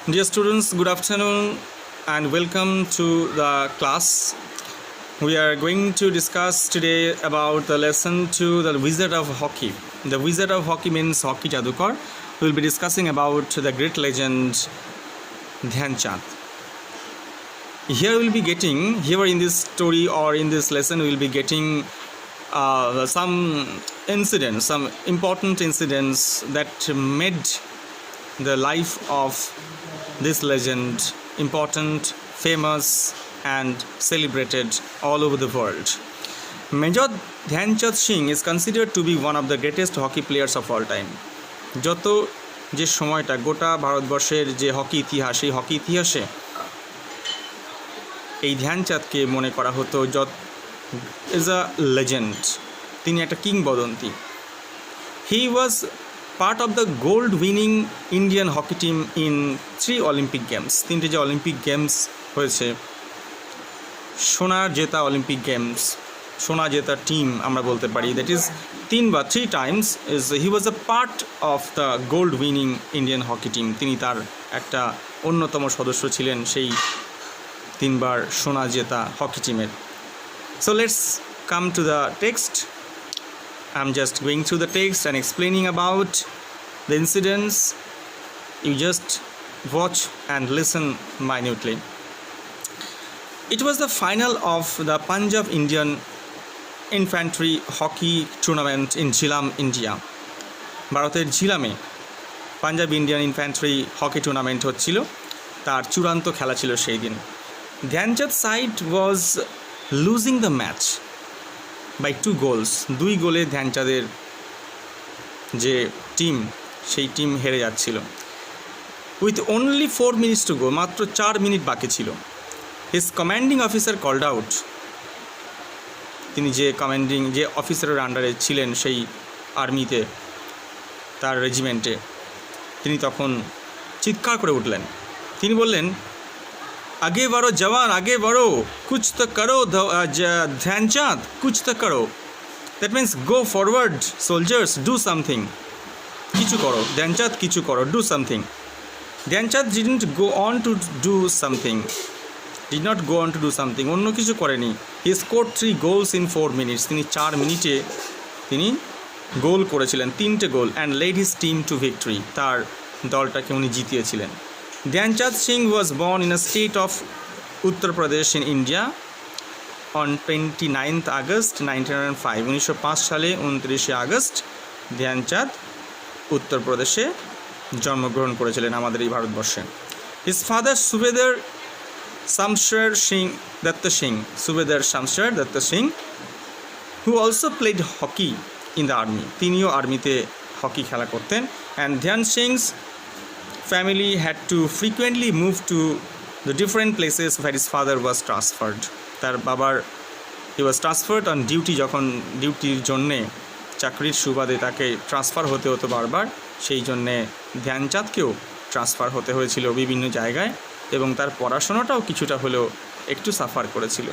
Dear students, good afternoon and welcome to the class. We are going to discuss today about the lesson 2, the Wizard of Hockey. The Wizard of Hockey means Hockey Jadukar. We will be discussing about the great legend Dhyan Chand. Here in this story or in this lesson, we will be getting some important incidents that made the life of this legend important, famous and celebrated all over the world. Major Dhyan Chand Singh is considered to be one of the greatest hockey players of all time. যত যে সময়টা গোটা ভারতবর্ষের যে hockey ইতিহাস, এই hockey ইতিহাসে এই ধ্যানচাঁদকে মনে করা হতো ইজ আ লেজেন্ড। তিনি একটা কিংবদন্তি। He was part of the gold winning Indian hockey team in 3 Olympic games. তিনটে যে অলিম্পিক গেমস হয়েছে, সোনা জেতা অলিম্পিক গেমস, সোনা জেতা টিম আমরা বলতে পারি, that is 3 Times is he was a part of the gold winning Indian hockey team. তিনি তার একটা অন্যতম সদস্য ছিলেন সেই 3বার সোনা জেতা হকি টিমের। So let's come to the text. I'm just going through the text and explaining about the incidents. You just watch and listen minutely. It was the final of the Punjab Indian Infantry Hockey Tournament in Jhelum, India. ভারতের ঝিলামে Punjab Indian infantry hockey tournament হচ্ছিল, তার চূড়ান্ত খেলা ছিল সেই দিন। Dhyan Chand side was losing the match by 2 goals। 2 গোলে ধ্যানচাঁদের যে টিম, সেই টিম হেরে যাচ্ছিল। With only 4 minutes to go, মাত্র 4 মিনিট বাকি ছিল। His commanding officer called out. তিনি যে অফিসারের আন্ডারে ছিলেন সেই আর্মিতে, তার রেজিমেন্টে, তিনি তখন চিৎকার করে উঠলেন। তিনি বললেন, আগে বাড়ো জওয়ান, আগে বাড়ো, কুছ তো করো ধ্যানচাঁদ, কুছ তো করো। That means go forward soldiers, do something, কিছু করো ধ্যানচাঁদ, কিছু করো, do something. Dhyan Chand didn't go on to do something, did not go on to do something, অন্য কিছু করেনি। He scored 3 goals in 4 minutes। তিনি 4 মিনিটে তিনি গোল করেছিলেন, 3টে goal, and led his team to victory. তার দলটাকে উনি জিতিয়েছিলেন। Dhyan Chand Singh was born in a state of Uttar Pradesh in India on 29th August 1905। 1905 সালে 29শে আগস্ট ধ্যানচাঁদ উত্তরপ্রদেশে জন্মগ্রহণ করেছিলেন আমাদের এই ভারতবর্ষে। His father subedar শামশের Singh Dutta Singh, subedar শামশের Dutta Singh, who also played hockey in the army. তিনিও আর্মিতে হকি খেলা করতেন। অ্যান্ড ধ্যান sings family had to frequently move to the different places where his father was transferred. তার বাবার he was transferred on duty, যখন ডিউটির জন্যে চাকরির সুবাদে তাকে ট্রান্সফার হতে হতো বারবার, সেই জন্যে ধ্যানচাঁদকেও ট্রান্সফার হতে হয়েছিল বিভিন্ন জায়গায়, এবং তার পড়াশোনাটাও কিছুটা হলেও একটু সাফার করেছিল।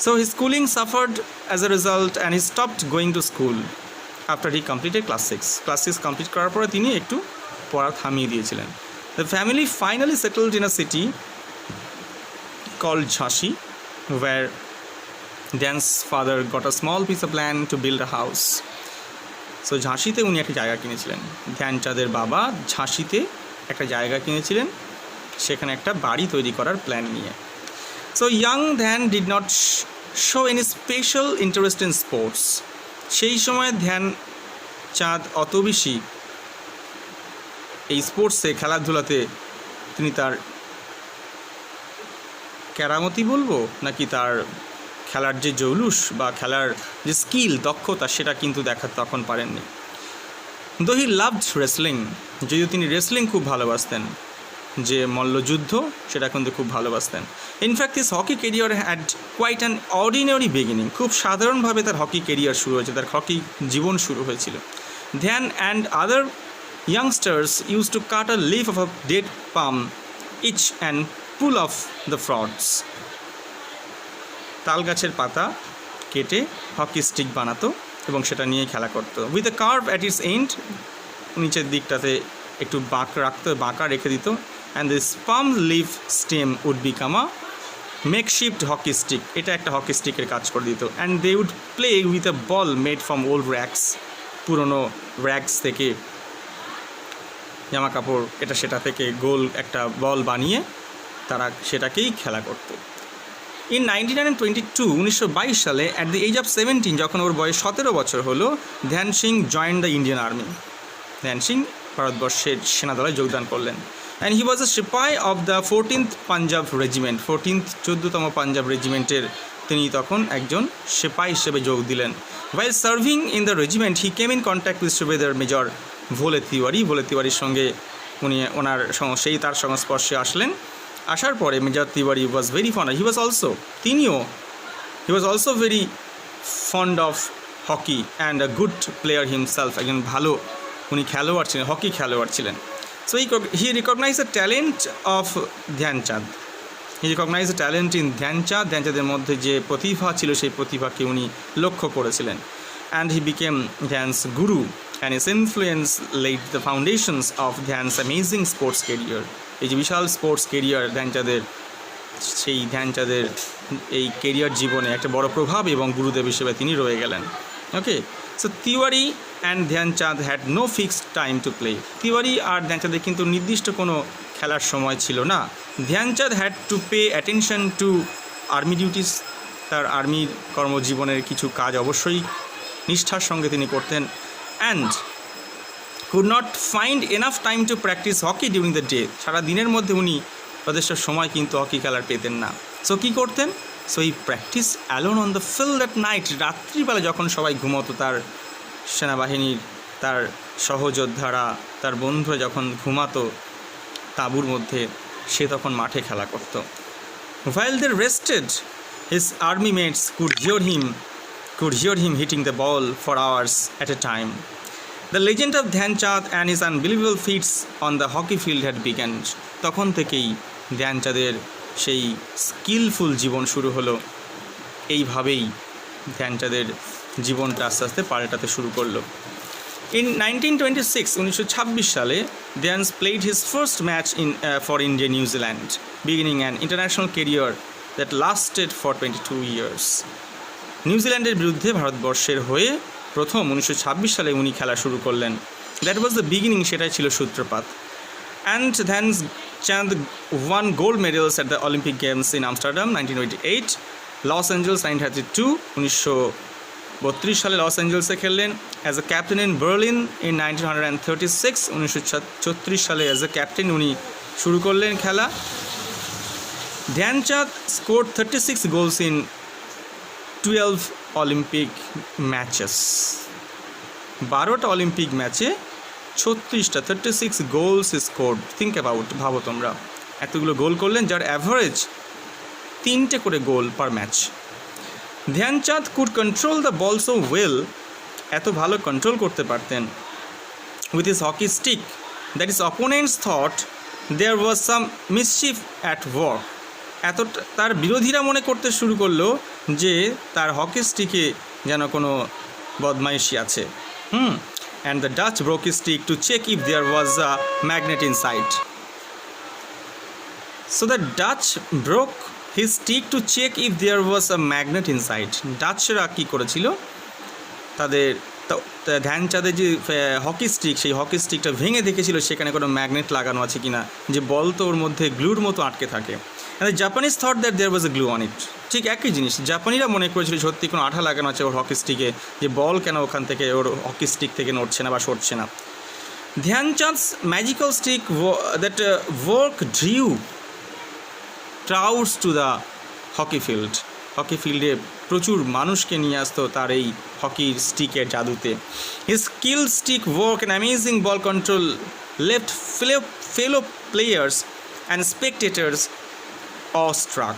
So his schooling suffered as a result and he stopped going to school after he completed class 6. Class 6 complete করার পরে তিনি একটু পড়া থামিয়ে দিয়েছিলেন। The family finally settled in a city called Jhansi, where Dhyan's father got a small piece of land to build a house. So ঝাঁসিতে উনি একটা জায়গা কিনেছিলেন। ধ্যানচাঁদের বাবা ঝাঁসিতে একটা জায়গা কিনেছিলেন, সেখানে একটা বাড়ি তৈরি করার প্ল্যান নিয়ে। So young Dhyan did not show any special interest in sports. সেই সময় ধ্যানচাঁদ অত বেশি এই স্পোর্টসে, খেলাধুলাতে তিনি তার কেরামতি বলবো নাকি তার খেলার যে জৌলুস বা খেলার যে স্কিল, দক্ষতা, সেটা কিন্তু দেখাতে তখন পারেননি। দো হি লাভড রেসলিং, যদিও তিনি রেসলিং খুব ভালোবাসতেন, যে মল্লযুদ্ধ, সেটা কিন্তু খুব ভালোবাসতেন। In fact his hockey career had quite an ordinary beginning. খুব সাধারণভাবে তার হকি কেরিয়ার শুরু হয়েছে, তার হকি জীবন শুরু হয়েছিল। ধ্যান and other youngsters used to cut a leaf of a dead palm each and pull off the frauds. তাল গাছের পাতা কেটে হকি স্টিক বানাতো এবং সেটা নিয়ে খেলা করতো। With a curve at its end, নিচের দিকটাতে একটু বাঁকা রেখে দিত, and this palm leaf stem would become a makeshift hockey stick, এটা একটা হকি স্টিকের কাজ করে দিত। And they would play with a ball made from old rags, পুরনো র্যাক্স থেকে জামা কাপড় এটা সেটা থেকে গোল একটা বল বানিয়ে তারা সেটাকেই খেলা করত। ইন 1922 1922 সালে অ্যাট দ্য এজ অফ 17, যখন ওর বয়স 17 বছর হলো, Dhyan Singh join the Indian army. Dhyan Singh ভারতবর্ষের সেনাদলে যোগদান করলেন। And he was a sepoy of the 14th Punjab regiment, 14তম পাঞ্জাব রেজিমেন্টের তিনি তখন একজন সিপাই হিসেবে যোগ দিলেন। While serving in the regiment he came in contact with subedar major Bhole Tiwari. Bhole তিওয়ারির সঙ্গে উনি সেই তার সংস্পর্শে আসলেন। আসার পরে major Tiwari was very fond, he was also very fond of hockey and a good player himself, একজন ভালো উনি খেলোয়াড় ছিলেন, হকি খেলোয়াড় ছিলেন। So he recognize the talent of Dhyan Chand, he recognize the talent in Dhyan Chand. ধ্যানচাঁদের মধ্যে যে প্রতিভা ছিল সেই প্রতিভাকে উনি লক্ষ্য করেছিলেন। And he became Dhyan's guru and his influence led the foundations of Dhyan's amazing sports career. এই যে বিশাল স্পোর্টস কেরিয়ার ধ্যানচাঁদের, সেই ধ্যানচাঁদের এই কেরিয়ার জীবনে একটা বড় প্রভাব এবং গুরুদেব হিসেবে তিনি রয়ে গেলেন। Okay, so Tiwari and Dhyan Chand had no fixed time to play. Tiwari আর ধ্যানচাঁদের কিন্তু নির্দিষ্ট কোনো খেলার সময় ছিল না। Dhyan Chand had to pay attention to army duties, তার আর্মির কর্মজীবনের কিছু কাজ অবশ্যই নিষ্ঠার সঙ্গে তিনি করতেন। And could not find enough time to practice hockey during the day, সারা দিনের মধ্যে উনি যথেষ্ট সময় কিন্তু হকি খেলার পেতেন না। সো কী করতেন? So he practice alone on the field at night, রাত্রিবেলা যখন সবাই ঘুমতো, তার সেনাবাহিনীর তার সহযোদ্ধারা তার বন্ধুরা যখন ঘুমাতো তাঁবুর মধ্যে, সে তখন মাঠে খেলা করত। While they rested, his army mates could hear him hitting the ball for hours at a time. The legend of Dhyanchand and his unbelievable feats on the hockey field had begun. তখন থেকেই ধ্যানচাঁদের সেই স্কিলফুল জীবন শুরু হলো। এইভাবেই ধ্যানচাঁদের জীবনটা আস্তে আস্তে পাল্টাতে শুরু করলো। In 1926 সালে ধ্যানস played his first match for India New Zealand, beginning an international career that lasted for 22 years. নিউজিল্যান্ডের বিরুদ্ধে ভারতবর্ষের হয়ে প্রথম 1926 সালে উনি খেলা শুরু করলেন। দ্যাট ওয়াজ দ্য বিগিনিং, সেটাই ছিল সূত্রপাত। And Dhyan Chand won gold medals at the Olympic games in Amsterdam 1928, Los Angeles 1932, 1932 সালে লস অ্যাঞ্জেলসে খেললেন। As a captain in Berlin in 1936, 1936 সালে অ্যাজ এ ক্যাপ্টেন উনি শুরু করলেন খেলা। Dhyan Chand scored 36 goals in 12 Olympic matches, 12টা অলিম্পিক ম্যাচে 36 গোলস স্কোর্ড। থিঙ্ক অ্যাবাউট, ভাবো তোমরা, এতগুলো গোল করলেন, যার অ্যাভারেজ 3টে করে goal per match. Dhyan Chand could control the ball so well, এত ভালো কন্ট্রোল করতে পারতেন with his hockey stick that his opponents thought there was some mischief at work. তার বিরোধীরা মনে করতে শুরু করলো যে তার হকি স্টিকে যেন কোনো বদমাইশি আছে। And the Dutch broke his stick to check if there was a magnet inside. So the Dutch broke his stick to check if there was a magnet inside. ডাচরা কী করেছিল, তাদের ধ্যানচাঁদের যে হকি স্টিক, সেই হকি স্টিকটা ভেঙে দেখেছিল সেখানে কোনো ম্যাগনেট লাগানো আছে কিনা, যে বল তো ওর মধ্যে গ্লুর মতো আটকে থাকে। And the Japanese thought that there was a glue on it. ঠিক একই জিনিস, জাপানিরা মনে করেছিল সত্যি কোনো আঠা লাগানো আছে ওর হকি স্টিকে, যে বল কেন ওখান থেকে ওর হকি স্টিক থেকে নড়ছে না বা সরছে না। Dhyan Chand's magical stick that work drew crowds to the hockey field. Hockey ফিল্ডে প্রচুর মানুষকে নিয়ে আসতো তার এই হকির স্টিকের জাদুতে। His skill stick work and amazing ball control left fellow players and spectators awestruck.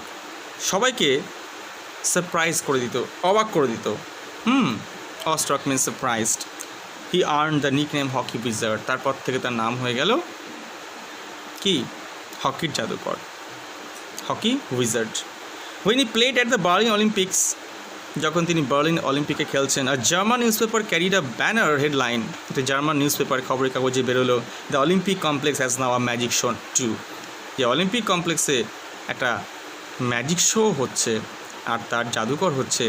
সবাইকে সারপ্রাইজ করে দিত, অবাক করে দিত। Awestruck means surprised. He earn the nickname hockey wizard. তারপর থেকে তার নাম হয়ে গেল কি, হকির জাদুকর, hockey wizard. When he played at the Berlin Olympics, যখন তিনি বার্লিন অলিম্পিকে খেলছেন, আর German newspaper carried a banner headline, এটা জার্মান নিউজ পেপার খবরের কাগজে বেরোলো, the Olympic complex has now a magic show too. যে অলিম্পিক কমপ্লেক্সে একটা ম্যাজিক শো হচ্ছে আর তার জাদুকর হচ্ছে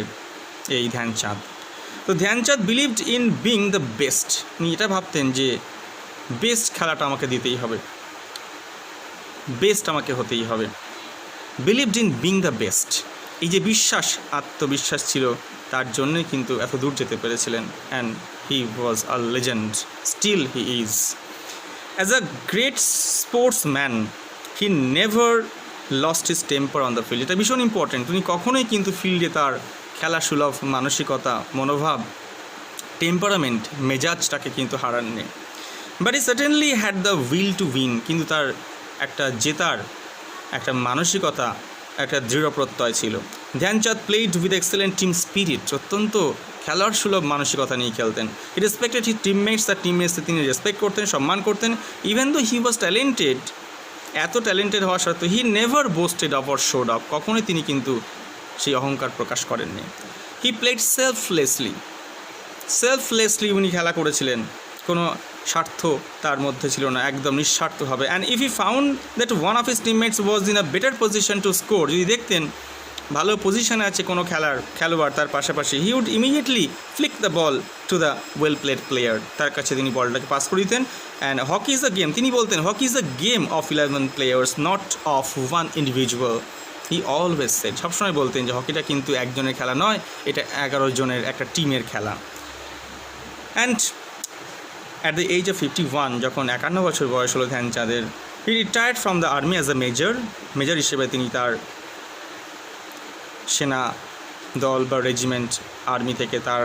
এই ধ্যানচাঁদ। তো Dhyan Chand believed in being the best, উনি এটা ভাবতেন যে বেস্ট খেলাটা আমাকে দিতেই হবে, বেস্ট আমাকে হতেই হবে। Believed in being the best, এই যে বিশ্বাস, আত্মবিশ্বাস ছিল, তার জন্যই কিন্তু এত দূর যেতে পেরেছিলেন। And he was a legend, still he is. As a great sportsman he never lost his temper on the field. এটা ভীষণ ইম্পর্টেন্ট, উনি কখনোই কিন্তু ফিল্ডে তার খেলা সুলভ মানসিকতা, মনোভাব, টেম্পারামেন্ট, মেজাজটাকে কিন্তু হারাননি। But he certainly had the will to win, কিন্তু তার একটা জেতার একটা মানসিকতা, একটা দৃঢ় প্রত্যয় ছিল। Dhyan Chand played with excellent team spirit, অত্যন্ত খেলার সুলভ মানসিকতা নিয়ে খেলতেন। হি রেসপেক্টেড হিজ টিমমেটস, তার টিমমেটসকে তিনি রেসপেক্ট করতেন, সম্মান করতেন। ইভেন দো হি ওয়াজ ট্যালেন্টেড, এত ট্যালেন্টেড হওয়া সত্ত্বেও he never boosted of or showed of, কখনোই তিনি কিন্তু সেই অহংকার প্রকাশ করেননি। হি প্লেড সেলফলেসলি উনি খেলা করেছিলেন, কোনো স্বার্থ তার মধ্যে ছিল না, একদম নিঃস্বার্থভাবে। And if he found that one of his teammates was in a better position to score, যদি দেখতেন ভালো পজিশনে আছে কোনো খেলোয়াড় তার পাশাপাশি, he would immediately flick the ball to the well played player, তার কাছে তিনি বলটাকে পাস করে দিতেন। And hockey is a game, তিনি বলতেন hockey is a game of 11 players, not of one individual. He always said, সবসময় বলতেন যে হকিটা কিন্তু একজনের খেলা নয়, এটা 11 জনের একটা টিমের খেলা। And at the age of 51, যখন 51 বছর বয়স হলো ধ্যানচাঁদের, he retired from the army as a major হিসেবে তিনি তার সেনা দল বা রেজিমেন্ট, আর্মি থেকে তার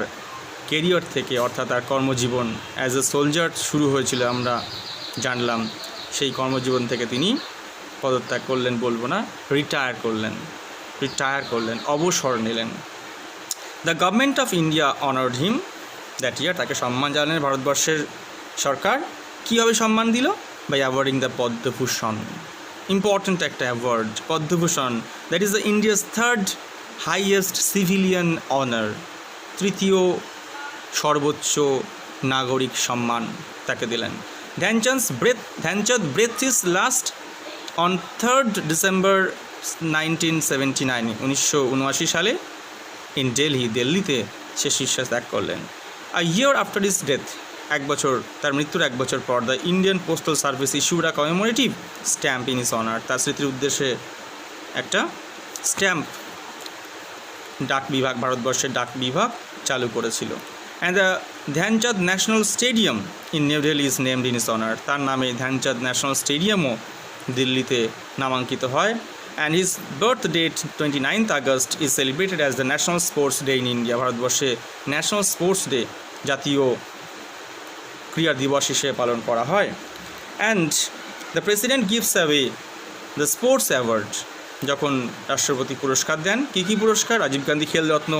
কেরিয়ার থেকে, অর্থাৎ তার কর্মজীবন অ্যাজ এ সোলজার শুরু হয়েছিল আমরা জানলাম, সেই কর্মজীবন থেকে তিনি পদত্যাগ করলেন, বলবো না, রিটায়ার করলেন, অবসর নিলেন। The government of India honoured him that year, তাকে সম্মান জানালেন ভারতবর্ষের সরকার। কীভাবে সম্মান দিল? By awarding the Padma Bhushan, important একটা award, Padma Bhushan, that is the India's third highest civilian honour, তৃতীয় সর্বোচ্চ নাগরিক সম্মান তাকে দিলেন। Dhyan Chand breathed his last on 3rd December 1979, 1979 সালে ইন দিল্লিতে শেষ নিঃশ্বাস ত্যাগ করলেন। আ ইয়ার আফটার হিজ ডেথ, তার মৃত্যুর 1 বছর পর, the Indian postal service issued a commemorative stamp in his honour, তার স্মৃতির উদ্দেশ্যে একটা স্ট্যাম্প ভারতবর্ষের ডাক বিভাগ চালু করেছিল। And the Dhyan Chand national stadium in New Delhi is named in his honour, তার নামে ধ্যানচাঁদ ন্যাশনাল স্টেডিয়ামও দিল্লিতে নামাঙ্কিত হয়। And his birth date 29th August is celebrated as the national sports day in India, ভারতবর্ষে ন্যাশনাল স্পোর্টস ডে, জাতীয় ক্রীড়া দিবস হিসেবে পালন করা হয়। And the president gives away the sports award, যখন রাষ্ট্রপতি পুরস্কার দেন, কী পুরস্কার? রাজীব গান্ধী খেল রত্ন,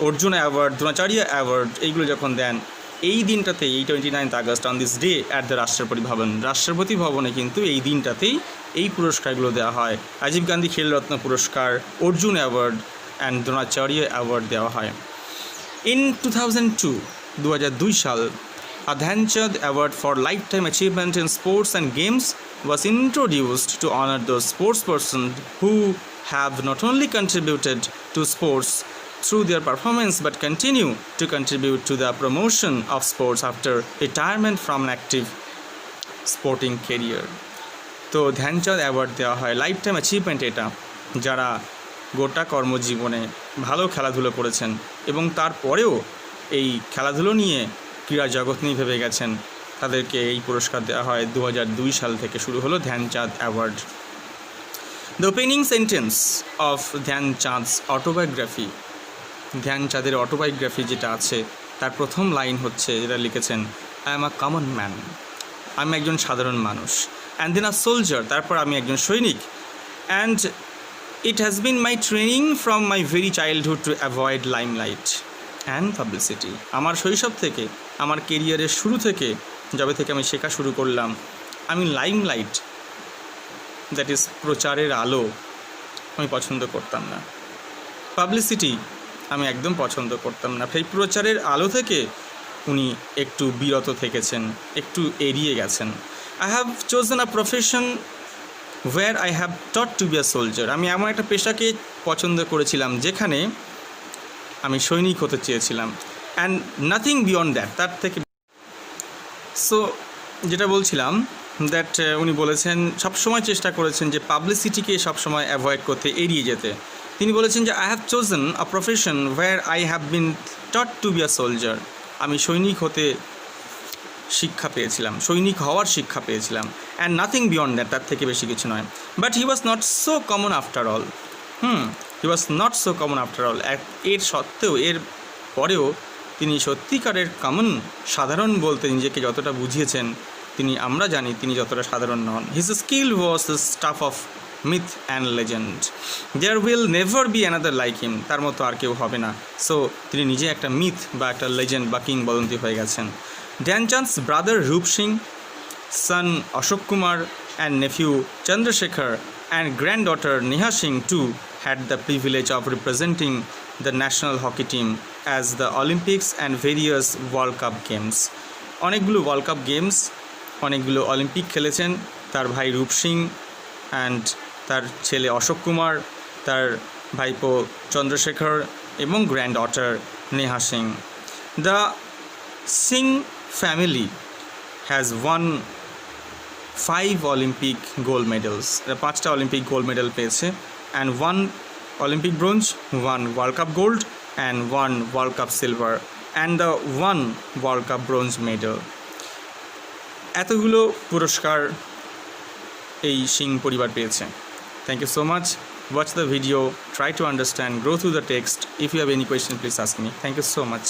অর্জুন অ্যাওয়ার্ড, দ্রোণাচার্য অ্যাওয়ার্ড, এইগুলো যখন দেন এই দিনটাতেই, এই 29th August on this day at the রাষ্ট্রপতি ভবনে কিন্তু এই দিনটাতেই এই পুরস্কারগুলো দেওয়া হয়। রাজীব গান্ধী খেলরত্ন পুরস্কার, Arjun award and Dronacharya award দেওয়া হয়। ইন 2002 সাল, a Dhyanchand Award for Lifetime Achievement in Sports and Games was introduced to honor those sportspersons who have not only contributed to sports through their performance but continue to contribute to the promotion of sports after retirement from an active sporting career. তো Dhyanchand award দেওয়া হয়, life time achievement, এটা যারা গোটা কর্মজীবনে ভালো খেলাধুলো করেছেন এবং তারপরেও এই খেলাধুলো নিয়ে, ক্রীড়া জগৎ নিয়ে ভেবে গেছেন, তাদেরকে এই পুরস্কার দেওয়া হয়। 2002 সাল থেকে শুরু হলো Dhyan Chand award. The opening sentence of Dhyan Chand's autobiography, ধ্যানচাঁদের অটোবায়োগ্রাফি যেটা আছে, তার প্রথম লাইন হচ্ছে, যেটা লিখেছেন, I am a common man, আমি একজন সাধারণ মানুষ। অ্যান্ড দেন আ সোলজার, তারপর আমি একজন সৈনিক। And it has been my training from my very childhood to avoid limelight and publicity, আমার শৈশব থেকে, আমার কেরিয়ারের শুরু থেকে, যবে থেকে আমি শেখা শুরু করলাম, আমি লাইমলাইট, দ্যাট ইজ প্রচারের আলো, আমি পছন্দ করতাম না। পাবলিসিটি আমি একদম পছন্দ করতাম না। সেই প্রচারের আলো থেকে উনি একটু বিরত থেকেছেন, একটু এড়িয়ে গেছেন। I have chosen a profession where I have taught to be a soldier. আমি এমন একটা পেশাকে পছন্দ করেছিলাম যেখানে আমি সৈনিক হতে চেয়েছিলাম, অ্যান্ড নাথিং বিয়ন্ড দ্যাট, তার থেকে। সো যেটা বলছিলাম দ্যাট উনি বলেছেন সবসময় চেষ্টা করেছেন যে পাবলিসিটিকে সবসময় অ্যাভয়েড করতে, এড়িয়ে যেতে। তিনি বলেছেন যে I have chosen a profession where I have been taught to be a soldier. আমি সৈনিক হতে শিক্ষা পেয়েছিলাম, সৈনিক হওয়ার শিক্ষা পেয়েছিলাম, অ্যান্ড নাথিং বিয়ন্ড দ্যাট, তার থেকে বেশি কিছু নয়। But he was not so common after all. He was not so common after all. এর সত্ত্বেও, এর পরেও তিনি সত্যিকারের কমন, সাধারণ বলতে নিজেকে যতটা বুঝিয়েছেন তিনি, আমরা জানি তিনি যতটা সাধারণ নন। His skill was the stuff of myth and legend. There will never be another like him, তার মতো আর কেউ হবে না। সো তিনি নিজে একটা মিথ বা একটা লেজেন্ড বা কিংবদন্তি হয়ে গেছেন। ধ্যানচাঁদ's brother Rup Singh, son Ashok Kumar, and nephew Chandrasekhar, and granddaughter Neha Singh too had the privilege of representing the national hockey team as the Olympics and various World Cup games. অনেকগুলো world cup games, অনেকগুলো Olympic খেলেছেন তার ভাই রূপ Singh and তার ছেলে অশোক কুমার, তার ভাইপো চন্দ্রশেখর এবং grand daughter Neha Singh. The Singh family has won 5 Olympic gold medals. 5টা অলিম্পিক গোল্ড মেডেল পেয়েছে, and 1 Olympic bronze, 1 World Cup gold, and 1 World Cup silver, and the 1 World Cup bronze medal. এতগুলো পুরস্কার এই সিং পরিবার পেয়েছে। Thank you so much. Watch the video, try to understand, go through the text. If you have any question, please ask me. Thank you so much.